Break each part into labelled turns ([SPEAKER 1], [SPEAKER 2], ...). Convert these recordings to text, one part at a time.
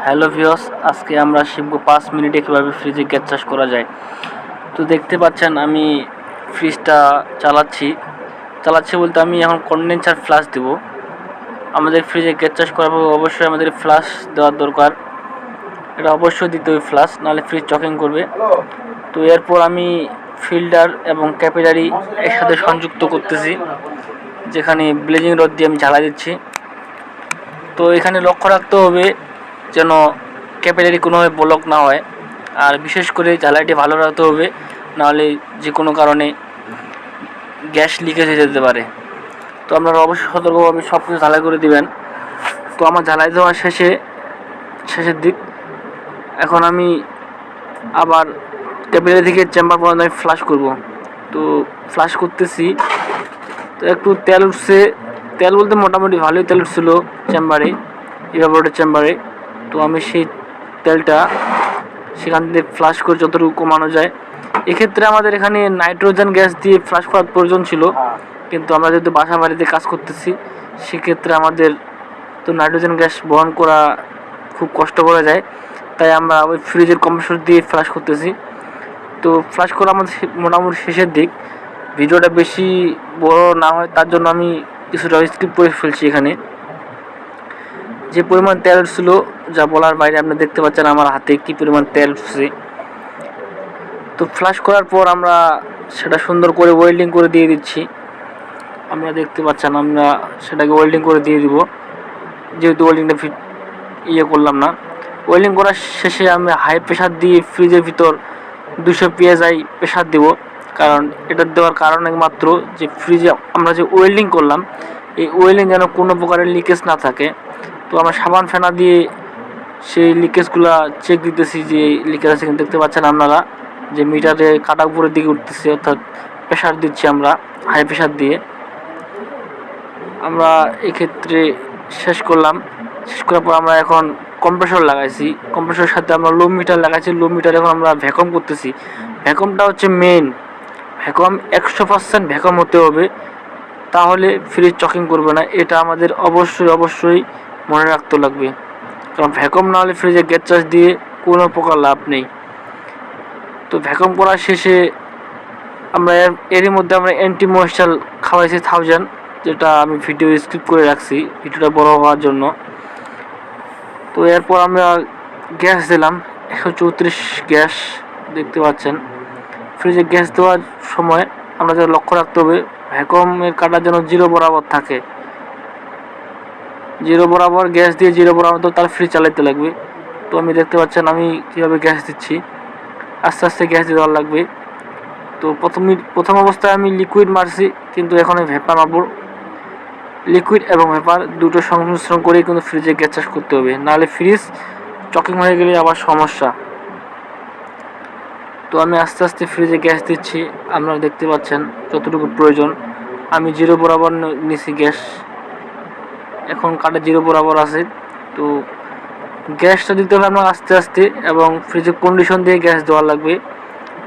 [SPEAKER 1] Hello viewers, আজকে আমরা শিখব 5 মিনিটে কীভাবে ফ্রিজে গ্যাস চাষ করা যায়। তো দেখতে পাচ্ছেন আমি ফ্রিজটা চালাচ্ছি বলতে আমি এখন কন্ডেন্সার ফ্লাশ দেব। আমাদের ফ্রিজে গ্যাস চাষ করার পর অবশ্যই আমাদের ফ্লাশ দেওয়ার দরকার, এটা অবশ্যই দিতে হবে ফ্লাশ, নাহলে ফ্রিজ চকিং করবে। তো এরপর আমি ফিল্টার এবং ক্যাপিলারি একসাথে সংযুক্ত করতেছি, যেখানে ব্লেজিং রড দিয়ে আমি জ্বালা দিচ্ছি। তো এখানে লক্ষ্য রাখতে হবে যেন ক্যাপিলারি কোনোভাবে ব্লক না হয়, আর বিশেষ করে জ্বালাইটি ভালো রাখতে হবে, নাহলে যে কোনো কারণে গ্যাস লিকেজ হয়ে যেতে পারে। তো আপনারা অবশ্যই সতর্কভাবে সব কিছু ঝালাই করে দিবেন। তো আমার ঝালাই দেওয়া শেষের দিক। এখন আমি আবার ক্যাপিলারি থেকে চেম্বার পর্যন্ত আমি ফ্লাশ করব। তো ফ্লাশ করতেছি, তো একটু তেল উঠছে, তেল বলতে মোটামুটি ভালোই তেল উঠছিল চেম্বারে, ইভাপোরেটর চেম্বারে। তো আমি সেই তেলটা সেখান থেকে ফ্লাশ করে যতটুকু কমানো যায়। এক্ষেত্রে আমাদের এখানে নাইট্রোজেন গ্যাস দিয়ে ফ্লাশ করার প্রয়োজন ছিল, কিন্তু আমরা যেহেতু বাসা বাড়িতে কাজ করতেছি সেক্ষেত্রে আমাদের তো নাইট্রোজেন গ্যাস বহন করা খুব কষ্ট করে যায়, তাই আমরা ওই ফ্রিজের কম্প্রেসর দিয়ে ফ্লাশ করতেছি। তো ফ্লাশ করা আমাদের মোটামুটি শেষের দিক। ভিডিওটা বেশি বড় না হয় তার জন্য আমি কিছুটা স্কিপ করে ফেলছি। এখানে যে পরিমাণ তেল ছিল যা বলার বাইরে, আপনি দেখতে পাচ্ছেন আমার হাতে কি পরিমাণ তেল উঠছে। তো ফ্লাশ করার পর আমরা সেটা সুন্দর করে ওয়েল্ডিং করে দিয়ে দিচ্ছি। আমরা দেখতে পাচ্ছেন আমরা সেটাকে ওয়েল্ডিং করে দিয়ে দিব, যেহেতু ওয়েল্ডিংটা করলাম না। ওয়েল্ডিং করার শেষে আমি হাই প্রেশার দিয়ে ফ্রিজের ভিতর 200 PSI প্রেশার দেব, কারণ এটা দেওয়ার কারণ একমাত্র যে ফ্রিজে আমরা যে ওয়েল্ডিং করলাম এই ওয়েল্ডিং যেন কোনো প্রকারের লিকেজ না থাকে। তো আমরা সাবান ফেনা দিয়ে সেই লিকেজগুলো চেক দিতেছি, যে লিকেজ আছে কিন্তু দেখতে পাচ্ছেন আপনারা যে মিটারে কাটা উপরের দিকে উঠতেছে, অর্থাৎ প্রেশার দিচ্ছি আমরা হাই প্রেশার দিয়ে। আমরা এক্ষেত্রে শেষ করার পর আমরা এখন কম্প্রেসর লাগাইছি, কম্প্রেসরের সাথে আমরা লো মিটার লাগাইছি। লো মিটার এখন আমরা ভ্যাকুয়াম করতেছি। ভ্যাকুয়ামটা হচ্ছে মেইন, ভ্যাকুয়াম 100% ভ্যাকুয়াম হতে হবে, তাহলে ফ্রিজ চকিং করবে না। এটা আমাদের অবশ্যই মনে রাখতে লাগবে, কারণ ভ্যাকুয়াম না হলে ফ্রিজে গ্যাস চাষ দিয়ে কোনো প্রকার লাভ নেই। তো ভ্যাকুয়াম করার শেষে আমরা এরই মধ্যে আমরা অ্যান্টি ময়েশ্চার খাওয়াইছি 1000, যেটা আমি ভিডিও স্কিপ করে রাখছি ভিডিওটা বড় হওয়ার জন্য। তো এরপর আমরা গ্যাস দিলাম 134 গ্যাস। দেখতে পাচ্ছেন ফ্রিজে গ্যাস দেওয়ার সময় আমরা যেটা লক্ষ্য রাখতে হবে, ভ্যাকুয়ামের কাটা যেন 0 বরাবর থাকে। 0 বরাবর গ্যাস দিয়ে 0 বরাবর তার ফ্রিজ চালাতে লাগবে। তো আমি দেখতে পাচ্ছেন আমি কীভাবে গ্যাস দিচ্ছি, আস্তে আস্তে গ্যাস দেওয়ার লাগবে। তো প্রথম অবস্থায় আমি লিকুইড মারছি, কিন্তু এখন আমি ভেপার মারব। লিকুইড এবং ভেপার দুটো সংমিশ্রণ করেই কিন্তু ফ্রিজে গ্যাস চাষ করতে হবে, নাহলে ফ্রিজ চকিং হয়ে গেলে আবার সমস্যা। তো আমি আস্তে আস্তে ফ্রিজে গ্যাস দিচ্ছি, আপনারা দেখতে পাচ্ছেন যতটুকু প্রয়োজন। আমি 0 বরাবর নিছি গ্যাস, এখন কাটা 0 বরাবর আছে। তো গ্যাসটা দিতে হবে আপনার আস্তে আস্তে, এবং ফ্রিজের কন্ডিশন দিয়ে গ্যাস দেওয়া লাগবে।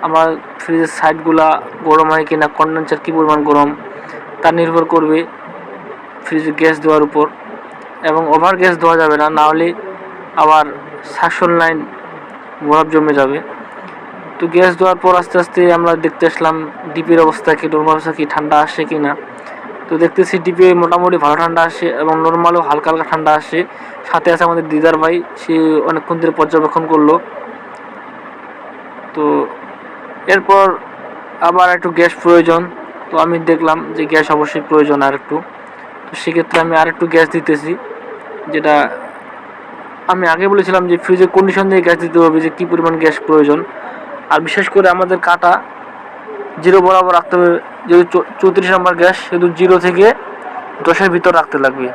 [SPEAKER 1] আমার ফ্রিজের সাইডগুলা গরম হয় কিনা, কন্ডেন্সার কী পরিমাণ গরম তা নির্ভর করবে ফ্রিজে গ্যাস দেওয়ার উপর। এবং ওভার গ্যাস দেওয়া যাবে না, নাহলে আবার সাকশন লাইন বরফ জমে যাবে। তো গ্যাস দেওয়ার পর আস্তে আস্তে আমরা দেখতে আসলাম ডিপির অবস্থা কি, নর্মাল অবস্থা কি, ঠান্ডা আসে কি না। তো দেখতেছি ডিপি মোটামুটি ভালো ঠান্ডা আসে, এবং নর্মালও হালকা হালকা ঠান্ডা আসে। সাথে আছে আমাদের দিদার ভাই, সে অনেকক্ষণ ধরে পর্যবেক্ষণ করলো। তো এরপর আবার একটু গ্যাস প্রয়োজন, তো আমি দেখলাম যে গ্যাস অবশ্যই প্রয়োজন আর একটু। তো সেক্ষেত্রে আমি আর একটু গ্যাস দিতেছি, যেটা আমি আগে বলেছিলাম যে ফ্রিজের কন্ডিশন দিয়ে গ্যাস দিতে হবে, যে কী পরিমাণ গ্যাস প্রয়োজন। আর বিশেষ করে আমাদের কাটা 0 বরাবর রাখতে হবে। যদি 34 নম্বর গ্যাস, সেহেতু 0 থেকে 10-এর ভিতর রাখতে লাগবে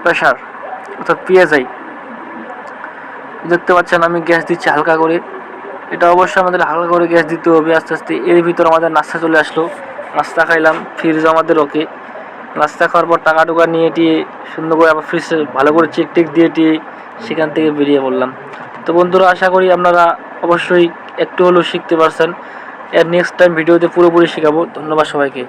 [SPEAKER 1] প্রেশার, অর্থাৎ PSI। দেখতে পাচ্ছেন আমি গ্যাস দিচ্ছি হালকা করে, এটা অবশ্যই আমাদের হালকা করে গ্যাস দিতে হবে আস্তে আস্তে। এর ভিতর আমাদের নাস্তা চলে আসলো, নাস্তা খাইলাম, ফ্রিজ আমাদের ওকে। নাস্তা খাওয়ার পর টাকা টুকা নিয়ে টিয়ে সুন্দর করে আবার ফ্রিজে ভালো করে চেক টেক দিয়ে টিয়ে সেখান থেকে বেরিয়ে পড়লাম। তো বন্ধুরা, আশা করি আপনারা অবশ্যই একটু হলেও শিখতে পারছেন। এর নেক্সট টাইম ভিডিওতে পুরোপুরি শেখাবো। ধন্যবাদ সবাইকে।